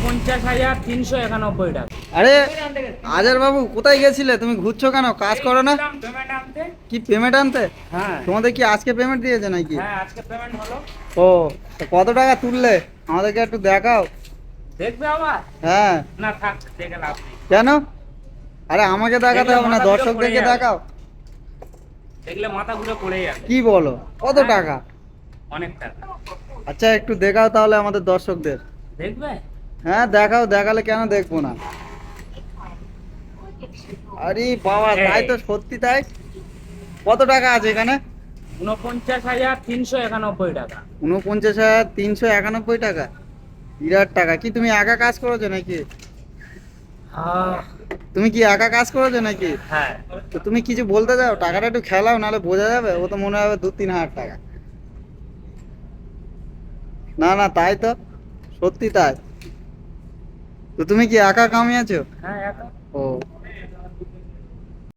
49,391 টাকা। আরে আজার বাবু, কোথায় গেছিলে তুমি? ঘুরছো কেন? কাজ করো না? পেমেন্ট আনতে। কি পেমেন্ট আনতে? হ্যাঁ তোমাদের কি আজকে পেমেন্ট দিয়েছে নাকি? হ্যাঁ, আজকে পেমেন্ট হলো। ও, তো কত টাকা তুললে আমাদেরকে একটু দেখাও। দেখবে আবার? হ্যাঁ। না থাক, দেখে লাভ নেই। কেন? আরে আমাকে দেখাতে দেখলে হবে না, মাথা ঘুরে দর্শকদেরকে পড়ে যাবে। দেখাও। দেখলে মাথা ঘুরে পড়ে যাবে। কি বলো? কত হ্যাঁ। টাকা? অনেক টাকা। আচ্ছা একটু দেখাও তাহলে আমাদের দর্শকদের। দেখবে? হ্যাঁ দেখাও, দেখালে কেন দেখবো না। আরে বাবা, তাই তো, সত্যি তাই। কত টাকা আছে এখানে? 49,391 টাকা। 49,391 টাকা? বিরাট টাকা। কি তুমি একা কাজ করেছো নাকি? হ্যাঁ তুমি কি একা কাজ করেছো নাকি? হ্যাঁ। তো তুমি কিছু বলতে দাও, টাকাটা একটু খেলাও, নাহলে বোঝা যাবে। ও তো মনে হবে 2-3 হাজার টাকা। না না, তাই তো, সত্যি তাই। তো তুমি কি একা কামিয়েছো? হ্যাঁ একা। ও।